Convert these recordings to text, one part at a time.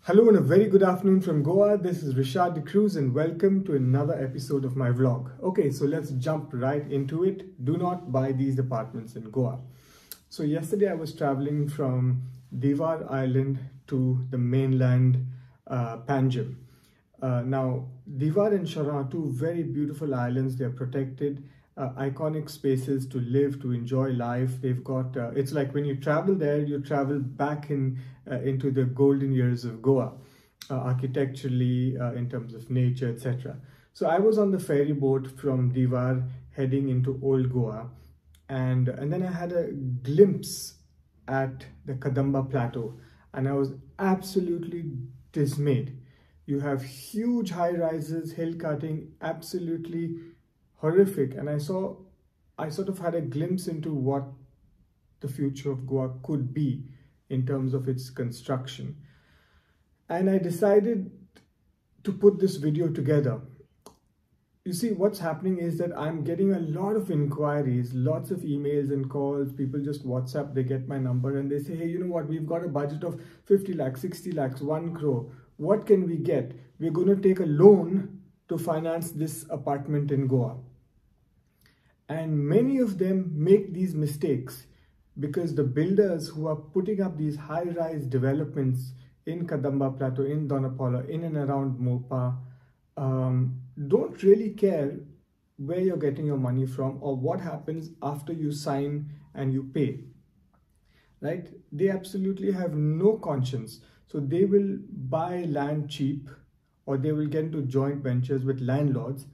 Hello and a very good afternoon from Goa. This is Rishad D'Cruz and welcome to another episode of my vlog. Okay, so let's jump right into it. Do not buy these apartments in Goa. So yesterday I was traveling from Divar Island to the mainland Panjim. Now, Divar and Shara are two very beautiful islands. They're protected, iconic spaces to live, to enjoy life. They've got, it's like when you travel there, you travel back into the golden years of Goa, architecturally, in terms of nature, etc. So I was on the ferry boat from Divar heading into Old Goa, and then I had a glimpse at the Kadamba Plateau, and I was absolutely dismayed. You have huge high-rises, hill cutting, absolutely horrific. And I sort of had a glimpse into what the future of Goa could be in terms of its construction. And I decided to put this video together. You see, what's happening is that I'm getting a lot of inquiries, lots of emails and calls. People just WhatsApp, they get my number and they say, hey, you know what, we've got a budget of 50 lakhs, 60 lakhs, 1 crore. What can we get? We're going to take a loan to finance this apartment in Goa. And many of them make these mistakes because the builders who are putting up these high-rise developments in Kadamba Plateau, in Donapala, in and around Moapa, don't really care where you're getting your money from or what happens after you sign and you pay, right? They absolutely have no conscience. So they will buy land cheap, or they will get into joint ventures with landlords.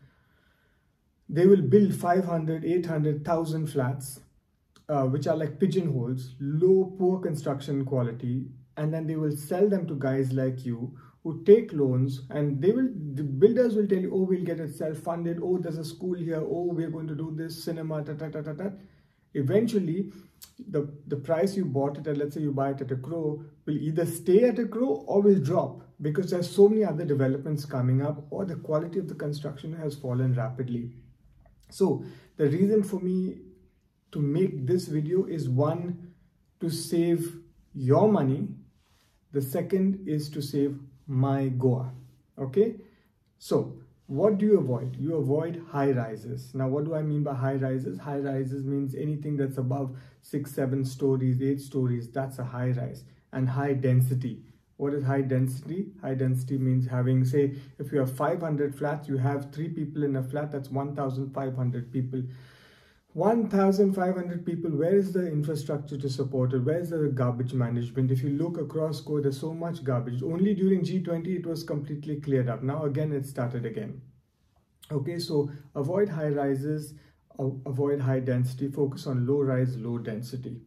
They will build 500, 800, 1,000 flats, which are like pigeonholes, low, poor construction quality, and then they will sell them to guys like you who take loans, and the builders will tell you, oh, we'll get it self-funded, oh, there's a school here, oh, we're going to do this, cinema, ta-ta-ta-ta-ta. Eventually, the price you bought it at, let's say you buy it at 1 crore, will either stay at 1 crore or will drop because there's so many other developments coming up, or the quality of the construction has fallen rapidly. So the reason for me to make this video is, one, to save your money. The second is to save my Goa. Okay, so what do you avoid? You avoid high rises. Now, what do I mean by high rises? High rises means anything that's above 6, 7 stories, 8 stories, that's a high rise. And high density. What is high density? High density means having, say, if you have 500 flats, you have 3 people in a flat, that's 1,500 people. 1,500 people, where is the infrastructure to support it? Where is the garbage management? If you look across Goa, there's so much garbage. Only during G20, it was completely cleared up. Now, again, it started again. Okay, so avoid high rises, avoid high density, focus on low rise, low density.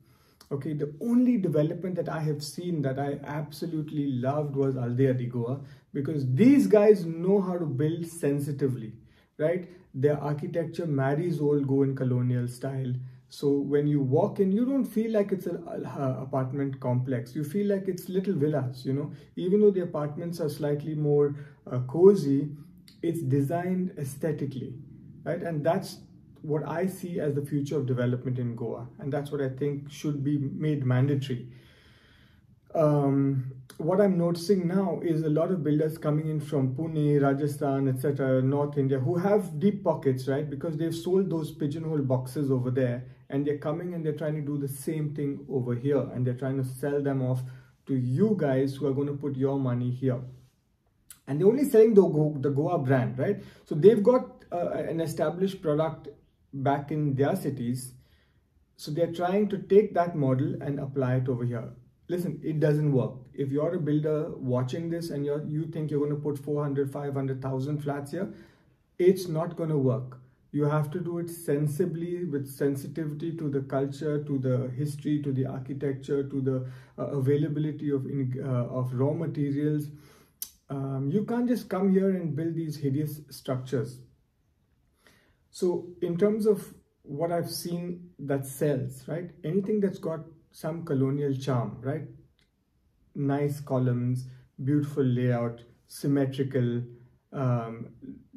Okay, the only development that I have seen that I absolutely loved was Aldea de Goa, because these guys know how to build sensitively, right? Their architecture marries old Goan colonial style. So when you walk in, you don't feel like it's an apartment complex. You feel like it's little villas, you know. Even though the apartments are slightly more cozy, it's designed aesthetically, right? And that's what I see as the future of development in Goa. And that's what I think should be made mandatory. What I'm noticing now is a lot of builders coming in from Pune, Rajasthan, etc., North India, who have deep pockets, right? Because they've sold those pigeonhole boxes over there, and they're coming and they're trying to do the same thing over here, and they're trying to sell them off to you guys who are going to put your money here. And they're only selling the Goa brand, right? So they've got an established product back in their cities. So they're trying to take that model and apply it over here. Listen, it doesn't work. If you're a builder watching this and you think you're going to put 400, 500,000 flats here, it's not going to work. You have to do it sensibly, with sensitivity to the culture, to the history, to the architecture, to the availability of raw materials. You can't just come here and build these hideous structures. So in terms of what I've seen that sells, right? Anything that's got some colonial charm, right? Nice columns, beautiful layout, symmetrical,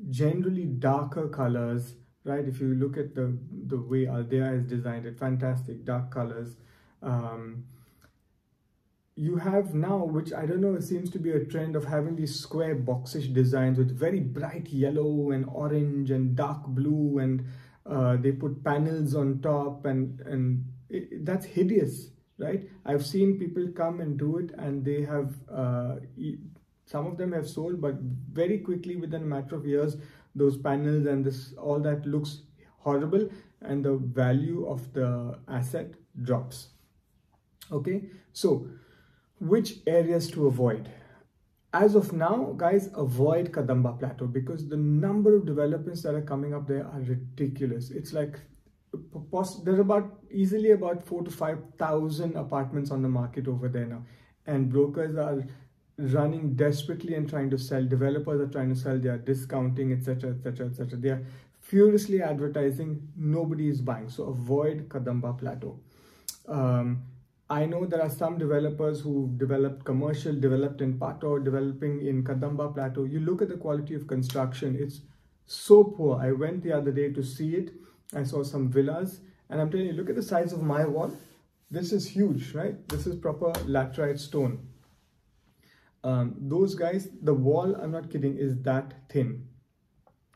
generally darker colors, right? If you look at the way Aldea has designed it, fantastic, dark colors. you have now, which I don't know, it seems to be a trend of having these square boxish designs with very bright yellow and orange and dark blue, and they put panels on top, and that's hideous, right? I've seen people come and do it, and they have some of them have sold, but very quickly, within a matter of years, those panels and this all that looks horrible, and the value of the asset drops. Okay, so which areas to avoid? As of now, guys, avoid Kadamba Plateau, because the number of developments that are coming up there are ridiculous. It's like there's easily about 4,000 to 5,000 apartments on the market over there now, and brokers are running desperately and trying to sell. Developers are trying to sell. They are discounting, etc., etc., etc. They are furiously advertising. Nobody is buying. So avoid Kadamba Plateau. I know there are some developers who developed in Pato, developing in Kadamba Plateau. You look at the quality of construction, it's so poor. I went the other day to see it. I saw some villas, and I'm telling you, look at the size of my wall. This is huge, right? This is proper laterite stone. Those guys, the wall, I'm not kidding, is that thin.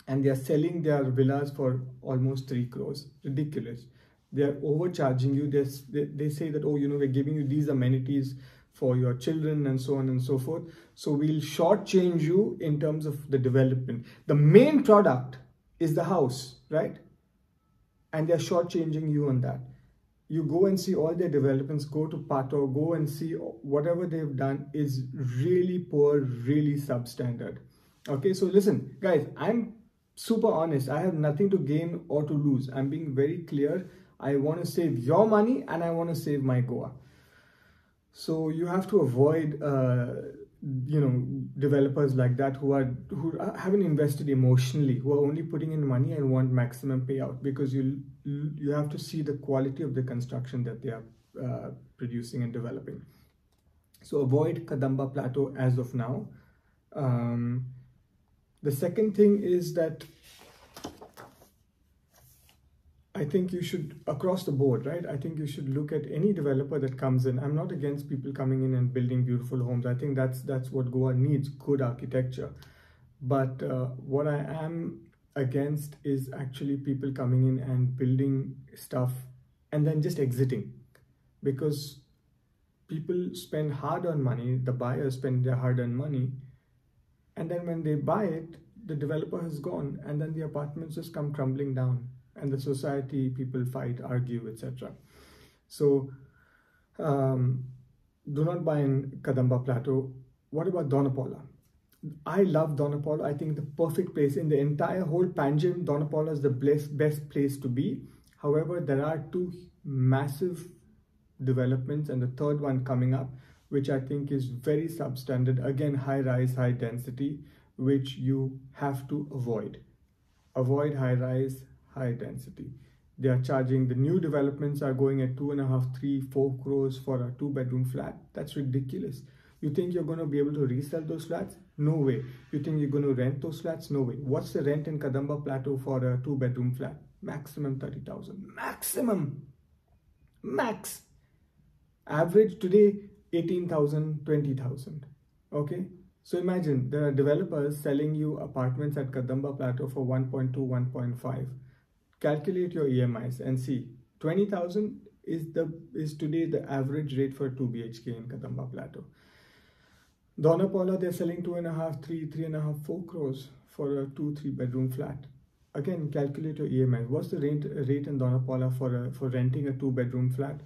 And they are selling their villas for almost 3 crores. Ridiculous. They are overcharging you. They say that, oh, you know, we're giving you these amenities for your children and so on and so forth. So we'll shortchange you in terms of the development. The main product is the house, right? And they're shortchanging you on that. You go and see all their developments, go to Pato, go and see whatever they've done is really poor, really substandard. Okay, so listen, guys, I'm super honest. I have nothing to gain or to lose. I'm being very clear. I want to save your money, and I want to save my Goa. So you have to avoid, you know, developers like that who haven't invested emotionally, who are only putting in money and want maximum payout, because you have to see the quality of the construction that they are producing and developing. So avoid Kadamba Plateau as of now. The second thing is that I think you should, across the board, right? I think you should look at any developer that comes in. I'm not against people coming in and building beautiful homes. I think that's what Goa needs, good architecture. But what I am against is actually people coming in and building stuff and then just exiting. Because people spend hard-earned money, the buyers spend their hard-earned money, and then when they buy it, the developer has gone, and then the apartments just come crumbling down. And the society, people fight, argue, etc. So do not buy in Kadamba Plateau. What about Donapaula? I love Donapaula. I think the perfect place in the entire whole Panjim. Donapaula is the best place to be. However, there are 2 massive developments, and the third one coming up, which I think is very substandard. Again, high rise, high density, which you have to avoid. Avoid high rise, high density. They are charging, the new developments are going at 2.5, 3, 4 crores for a 2-bedroom flat. That's ridiculous. You think you're going to be able to resell those flats? No way. You think you're going to rent those flats? No way. What's the rent in Kadamba Plateau for a 2-bedroom flat? Maximum 30,000. Maximum. Max. Average today 18,000, 20,000. Okay. So imagine there are developers selling you apartments at Kadamba Plateau for 1.2, 1.5. Calculate your EMIs and see 20,000 is today the average rate for 2 BHK in Kadamba Plateau. Donapaula, they're selling 2.5, 3, 3.5, 4 crores for a 2-3 bedroom flat. Again, calculate your EMIs. What's the rate in Donapaula for renting a 2-bedroom flat?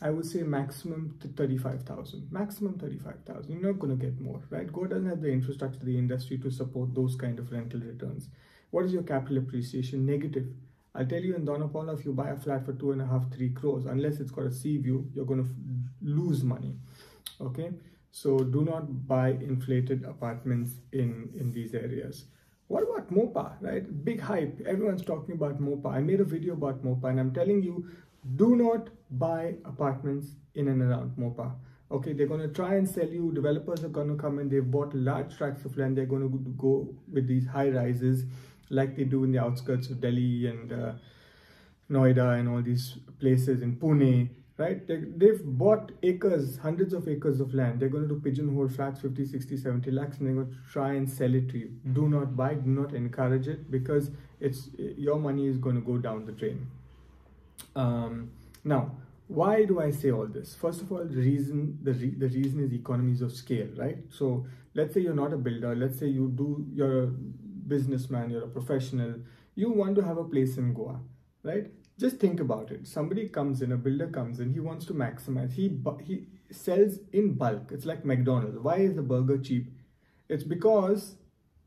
I would say maximum 35,000. Maximum 35,000. You're not going to get more, right? Goa doesn't have the infrastructure, the industry to support those kind of rental returns. What is your capital appreciation? Negative. I'll tell you, in Donapaula, if you buy a flat for 2.5, 3 crores, unless it's got a sea view, you're going to lose money. Okay, so do not buy inflated apartments in these areas. What about Moapa, right? Big hype. Everyone's talking about Moapa. I made a video about Moapa, and I'm telling you, do not buy apartments in and around Moapa. Okay, they're going to try and sell you. Developers are going to come in. They've bought large tracts of land. They're going to go with these high rises like they do in the outskirts of Delhi and Noida and all these places in Pune. right? They've bought acres, hundreds of acres of land. They're going to do pigeonhole flats, 50, 60, 70 lakhs, and they're going to try and sell it to you. Do not buy, do not encourage it, because your money is going to go down the drain. Now, why do I say all this? First of all, the reason is economies of scale, right? So let's say you're not a builder. Let's say you're a businessman, you're a professional. You want to have a place in Goa, right? Just think about it. Somebody comes in, a builder comes in, he wants to maximize. He sells in bulk. It's like McDonald's. Why is the burger cheap? It's because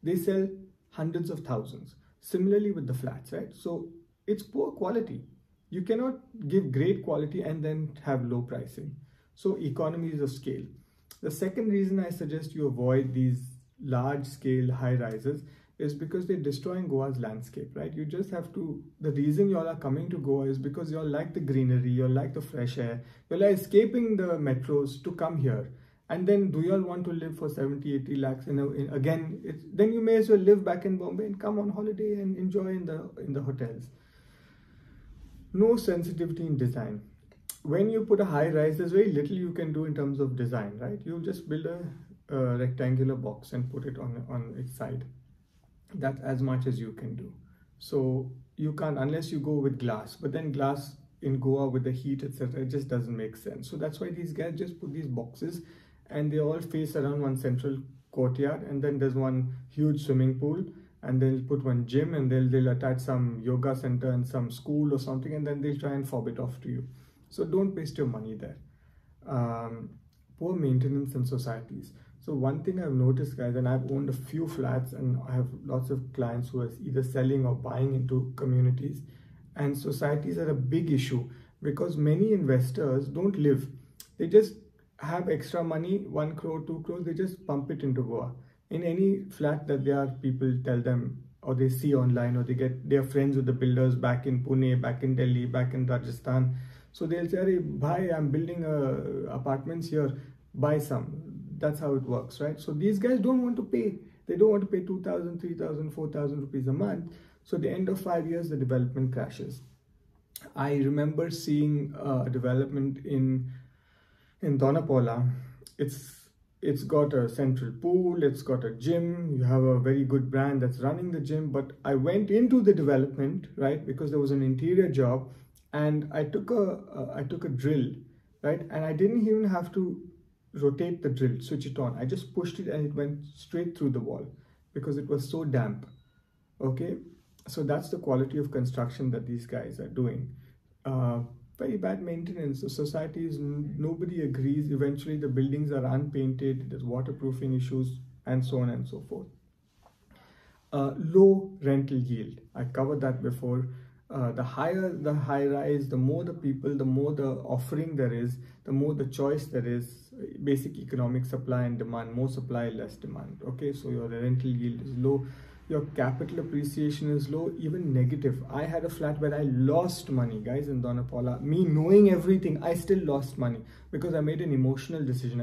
they sell hundreds of thousands. Similarly with the flats, right? So it's poor quality. You cannot give great quality and then have low pricing. So economies of scale. The second reason I suggest you avoid these large scale high rises is because they're destroying Goa's landscape, right? You just have to, the reason you all are coming to Goa is because you all like the greenery, you all like the fresh air, you all are escaping the metros to come here. And then do you all want to live for 70, 80 lakhs? Then you may as well live back in Bombay and come on holiday and enjoy in the hotels. No sensitivity in design. When you put a high rise, there's very little you can do in terms of design, right? You just build a rectangular box and put it on its side. That's as much as you can do. So you can't, unless you go with glass, but then glass in Goa with the heat, etc., it just doesn't make sense. So that's why these guys just put these boxes and they all face around one central courtyard, and then there's one huge swimming pool, and they'll put one gym, and they'll attach some yoga center and some school or something, and then they'll try and fob it off to you. So don't waste your money there. Poor maintenance in societies. So one thing I've noticed, guys, and I've owned a few flats and I have lots of clients who are either selling or buying into communities, and societies are a big issue because many investors don't live. They just have extra money, 1 crore, 2 crores, they just pump it into Goa. In any flat that there are people tell them, or they see online, or they are friends with the builders back in Pune, back in Delhi, back in Rajasthan. So they'll say, "Hey, bhai, I'm building apartments here, buy some." That's how it works, right? So these guys don't want to pay. They don't want to pay 2,000, 3,000, 4,000 rupees a month. So at the end of 5 years, the development crashes. I remember seeing a development in Moapa. It's got a central pool, it's got a gym, you have a very good brand that's running the gym. But I went into the development, right, because there was an interior job, and I took a drill, right, and I didn't even have to rotate the drill, switch it on. I just pushed it and it went straight through the wall because it was so damp. Okay, so that's the quality of construction that these guys are doing. Very bad maintenance. The societies, nobody agrees. Eventually the buildings are unpainted, there's waterproofing issues, and so on and so forth. Low rental yield. I covered that before. The higher the high rise, the more the people, the more the offering there is, the more the choice there is. Basic economic supply and demand. More supply, less demand. Okay, so your rental yield is low, your capital appreciation is low, even negative. I had a flat where I lost money, guys, in Moapa. Me knowing everything, I still lost money because I made an emotional decision.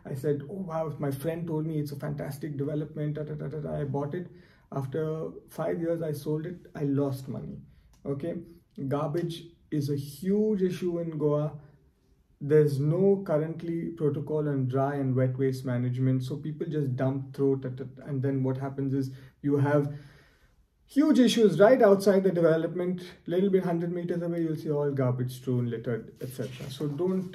I said, "Oh wow, my friend told me it's a fantastic development, I bought it." After 5 years, I sold it, I lost money. Okay, garbage is a huge issue in Goa. There's no currently protocol on dry and wet waste management, so people just dump, throw, and then what happens is you have huge issues right outside the development. Little bit 100 meters away, you'll see all garbage strewn, littered, etc. So don't.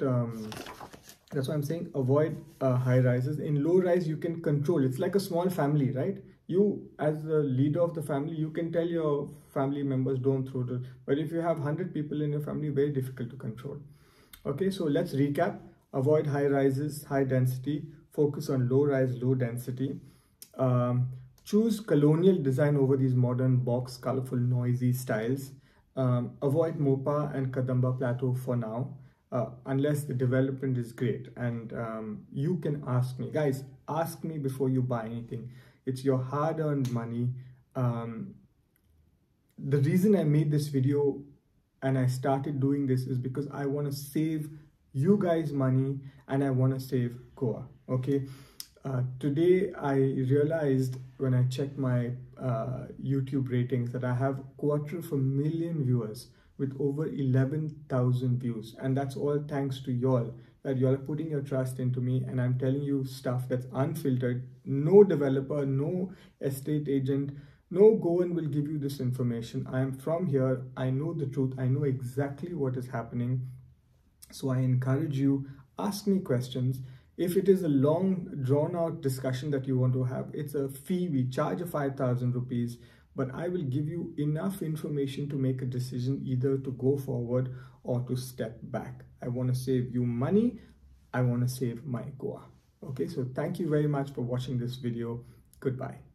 That's why I'm saying avoid high rises. In low rise, you can control. It's like a small family, right? You, as the leader of the family, you can tell your family members don't throw it. But if you have 100 people in your family, very difficult to control. Okay, so let's recap. Avoid high rises, high density. Focus on low rise, low density. Choose colonial design over these modern box, colorful, noisy styles. Avoid Moapa and Kadamba Plateau for now, unless the development is great. And you can ask me. Guys, ask me before you buy anything. It's your hard-earned money. The reason I made this video and I started doing this is because I want to save you guys money and I want to save Goa. Okay. Today I realized when I checked my YouTube ratings that I have 250,000 viewers. with over 11,000 views. And that's all thanks to y'all, that y'all are putting your trust into me, and I'm telling you stuff that's unfiltered. No developer, no estate agent, no Goan will give you this information. I am from here. I know the truth. I know exactly what is happening. So I encourage you, ask me questions. If it is a long drawn out discussion that you want to have, it's a fee. We charge a 5,000 rupees, but I will give you enough information to make a decision either to go forward or to step back. I want to save you money. I want to save my Goa. Okay, so thank you very much for watching this video. Goodbye.